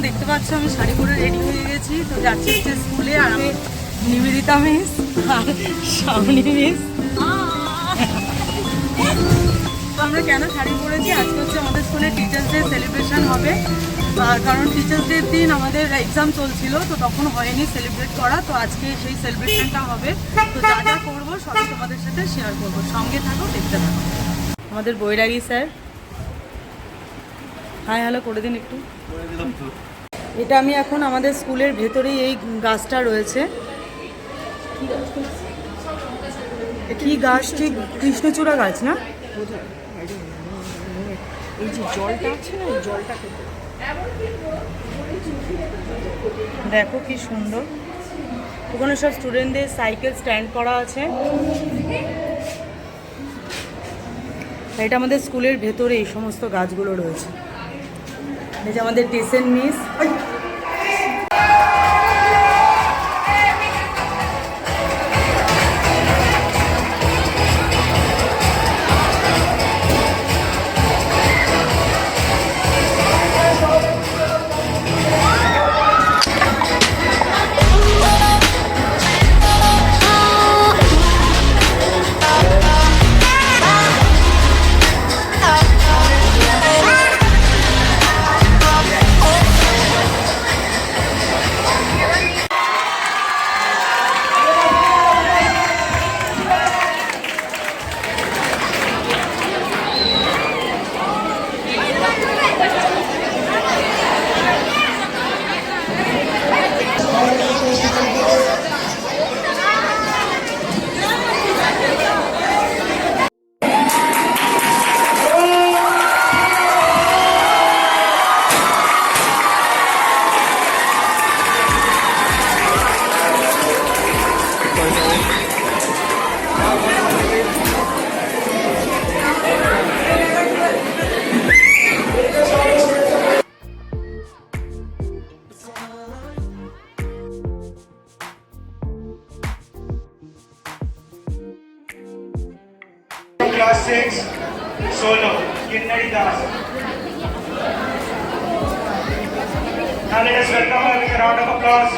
দেখতে পাচ্ছ আমি শাড়ি পরে রেডি হয়ে গেছি, তো যাচ্ছি হচ্ছে স্কুলে। আর আমি নিবেদিতা মিস আর শাওনি মিস। তো আমরা কেন শাড়ি পরেছি, আজকে হচ্ছে আমাদের স্কুলে টিচার্স ডে সেলিব্রেশন হবে। কারণ টিচার্স ডের দিন আমাদের এক্সাম চলছিল, তো তখন হয়নি সেলিব্রেট করা। তো আজকে সেই সেলিব্রেশনটা হবে। তো যা যা করবো সবই তোমাদের সাথে শেয়ার করবো, সঙ্গে থাকো, দেখতে থাকো। আমাদের বৈরাগী স্যার, হাই হ্যালো করে দিন একটু। এটা আমি এখন আমাদের স্কুলের ভেতরেই, এই গাছটা রয়েছে। কি গাছ ঠিক? কৃষ্ণচূড়া গাছ না? এই যে জলটা আছে না, এই জলটা দেখো কি সুন্দর। ওখানে সব স্টুডেন্টদের সাইকেল স্ট্যান্ড করা আছে। এটা আমাদের স্কুলের ভেতরে এই সমস্ত গাছগুলো রয়েছে। এই যে আমাদের টিসেন miss, Class 6 solo Kinnari Das. Now let us welcome her with a round of applause.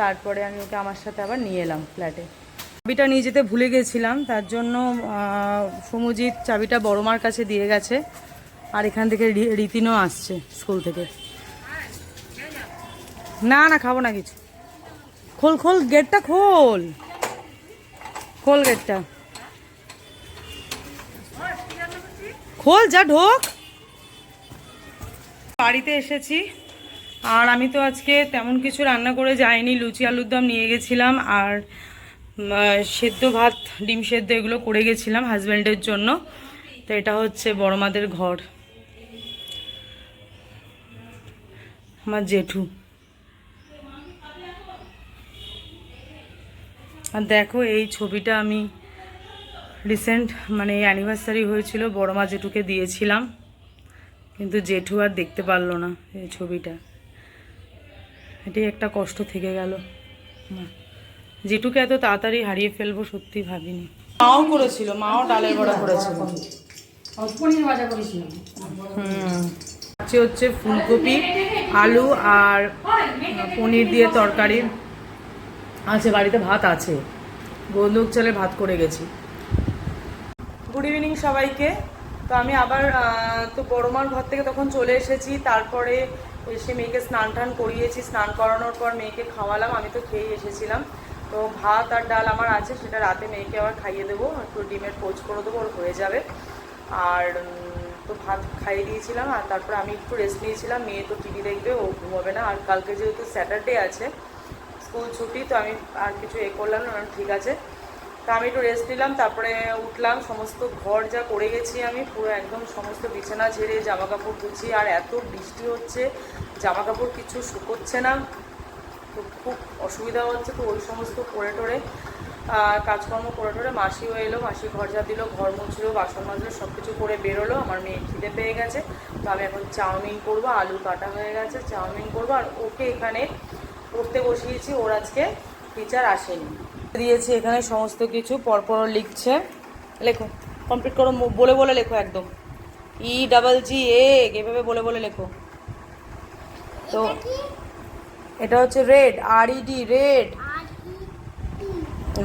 তারপরে আমি ওকে আমার সাথে আবার নিয়ে এলাম ফ্ল্যাটে। চাবিটা নিয়ে যেতে ভুলে গেছিলাম, তার জন্য সমুজিৎ চাবিটা বড় মার কাছে দিয়ে গেছে। আর এখান থেকে রীতিনও আসছে স্কুল থেকে। না না খাবো না কিছু। খোল খোল গেটটা, খোল খোল গেটটা, খোল, যা ঢোক। বাড়িতে এসেছি আর আমি তো আজকে তেমন কিছু রান্না করে যাইনি, লুচি আলুর দম নিয়ে গেছিলাম আর সেদ্ধ ভাত, ডিম সেদ্ধ এগুলো করে গেছিলাম হাজব্যান্ডের জন্য। তো এটা হচ্ছে বড় মাদের ঘর, আমার জেঠু। আর দেখো এই ছবিটা আমি রিসেন্ট মানে অ্যানিভার্সারি হয়েছিল বড় মা জেঠুকে দিয়েছিলাম, কিন্তু জেঠু আর দেখতে পারলো না এই ছবিটা। এটাই একটা কষ্ট থেকে গেল। জেঠুকে এত তাড়াতাড়ি হারিয়ে ফেলবো সত্যি ভাবিনি। মাও করেছিল, মাও ডালের বড়া করেছিল, পনির ভাজা করেছিলাম। হচ্ছে ফুলকপি, আলু আর পনির দিয়ে তরকারি আছে। বাড়িতে ভাত আছে, গোলক চালে ভাত করে গেছি। গুড ইভিনিং সবাইকে। তো আমি আবার তো বড়মার ঘর থেকে তখন চলে এসেছি, তারপরে এসে মেয়েকে স্নান টান করিয়েছি। স্নান করানোর পর মেয়েকে খাওয়ালাম, আমি তো খেয়েই এসেছিলাম। তো ভাত আর ডাল আমার আছে, সেটা রাতে মেয়েকে আবার খাইয়ে দেবো, একটু ডিমের পোচ করে দেবো, ওর হয়ে যাবে। আর তো ভাত খাইয়ে দিয়েছিলাম আর তারপরে আমি একটু রেস্ট নিয়েছিলাম। মেয়ে তো টিভি দেখবে, ও ঘুমাবে না। আর কালকে যেহেতু স্যাটারডে আছে, স্কুল ছুটি, তো আমি আর কিছু করলাম না, ঠিক আছে। তা আমি একটু রেস্ট নিলাম, তারপরে উঠলাম। সমস্ত ঘর যা করে গেছি আমি, পুরো একদম সমস্ত বিছানা ঝেড়ে জামা কাপড় ধুচ্ছি। আর এত বৃষ্টি হচ্ছে, জামা কাপড় কিছু শুকোচ্ছে না, তো খুব অসুবিধা হচ্ছে। তো ওই সমস্ত করে টোরে কাজকর্ম করে টোরে মাসিও এলো, মাসি ঘর যা দিল, ঘর মুছলো, বাসন মাজলো, সব কিছু করে বেরোলো। আমার মেয়ে খিদে পেয়ে গেছে, তো আমি এখন চাউমিন করবো। আলু কাটা হয়ে গেছে, চাউমিন করবো। আর ওকে এখানে পড়তে বসিয়েছি, ওর আজকে টিচার আসেনি। দিয়েছি এখানে সমস্ত কিছু, পরপর লিখছে। লেখো, কমপ্লিট করো, বলে বলে লেখো, একদম EGG এভাবে বলে বলে লেখো। তো এটা হচ্ছে রেড, RED, রেড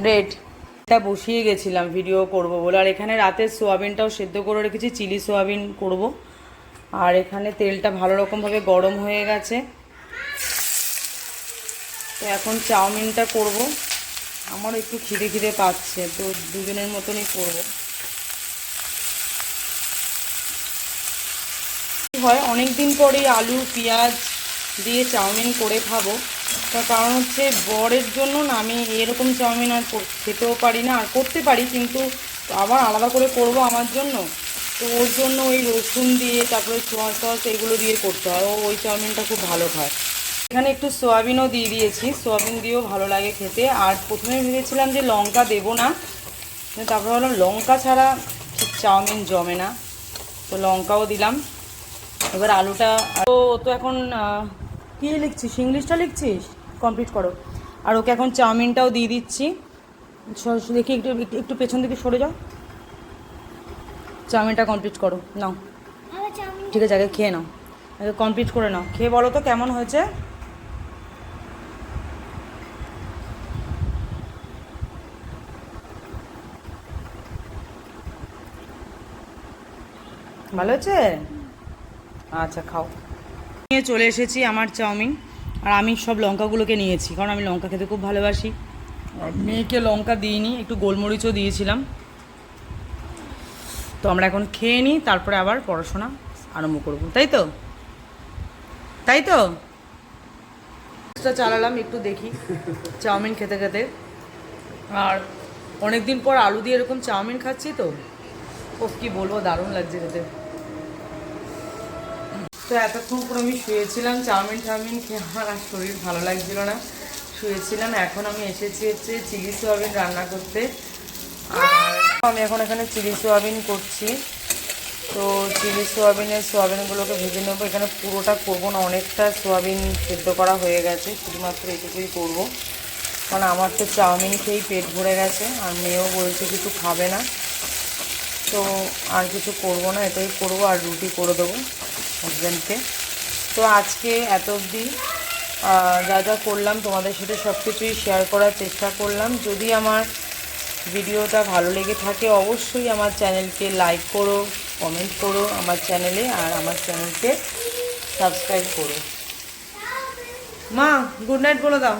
রেড। এটা বসিয়ে গেছিলাম ভিডিও করব বলে। আর এখানে রাতে সোয়াবিনটাও সেদ্ধ করে রেখেছি, চিলি সোয়াবিন করব। আর এখানে তেলটা ভালো রকমভাবে গরম হয়ে গেছে, তো এখন চাউমিনটা করব। আমারও একটু খিদে খিদে পাচ্ছে, তো দুজনের মতনই করব। হয় অনেক দিন পরেই আলু পেঁয়াজ দিয়ে চাউমিন করে খাবো, তার কারণ হচ্ছে বরের জন্য না আমি এরকম চাউমিন আর খেতেও পারি না। আর করতে পারি, কিন্তু আবার আলাদা করে করব আমার জন্য, তো ওর জন্য ওই রসুন দিয়ে, তারপরে সোয়া সস এগুলো দিয়ে করতে হয়। ও ওই চাউমিনটা খুব ভালো খায়। এখানে একটু সোয়াবিনও দিয়ে দিয়েছি, সোয়াবিন দিয়েও ভালো লাগে খেতে। আর প্রথমে ভেবেছিলাম যে লঙ্কা দেবো না, তারপরে ভাবলাম লঙ্কা ছাড়া ঠিক চাউমিন জমে না, তো লঙ্কাও দিলাম। এবার আলুটা, তো এখন কী লিখছিস, ইংলিশটা লিখছিস, কমপ্লিট করো। আর ওকে এখন চাউমিনটাও দিয়ে দিচ্ছি। দেখি একটু একটু পেছন দিকে সরে যাও, চাউমিনটা কমপ্লিট করো, নাও। ঠিক আছে, আগে খেয়ে নাও, আগে কমপ্লিট করে নাও। খেয়ে বলো তো কেমন হয়েছে। ভালো হয়েছে? আচ্ছা খাও। নিয়ে চলে এসেছি আমার চাউমিন। আর আমি সব লঙ্কাগুলোকে নিয়েছি, কারণ আমি লঙ্কা খেতে খুব ভালোবাসি। মেয়েকে লঙ্কা দিইনি, একটু গোলমরিচও দিয়েছিলাম। তো আমরা এখন খেয়ে নিই, তারপরে আবার পড়াশোনা আরম্ভ করব, তাই তো? তাই তো চালালাম একটু দেখি চাউমিন খেতে খেতে। আর অনেক দিন পর আলু দিয়ে এরকম চাউমিন খাচ্ছি, তো ও কি বলবো, দারুণ লাগছে খেতে। তো এতক্ষণ করে আমি শুয়েছিলাম, চাউমিন খেয়ে আমার আর শরীর ভালো লাগছিল না, শুয়েছিলাম। এখন আমি এসেছি হচ্ছে চিলি সোয়াবিন রান্না করতে। আর আমি এখন এখানে চিলি সোয়াবিন করছি। তো চিলি সোয়াবিনগুলোকে ভেজে নেবো। এখানে পুরোটা করবো না, অনেকটা সোয়াবিন সেদ্ধ করা হয়ে গেছে, শুধুমাত্র এটুকুই করবো। কারণ আমার তো চাউমিন খেয়েই পেট ভরে গেছে, আর মেয়েও বলছে কিছু খাবে না, তো আর কিছু করব না, এটাই করবো। আর রুটি করে দেবো হাজব্যান্ডকে। তো আজকে এত অবধি, যা যা করলাম তোমাদের সাথে সব কিছুই শেয়ার করার চেষ্টা করলাম। যদি আমার ভিডিওটা ভালো লেগে থাকে অবশ্যই আমার চ্যানেলকে লাইক করো, কমেন্ট করো আমার চ্যানেলে, আর আমার চ্যানেলকে সাবস্ক্রাইব করো। মা গুড নাইট বলে দাও।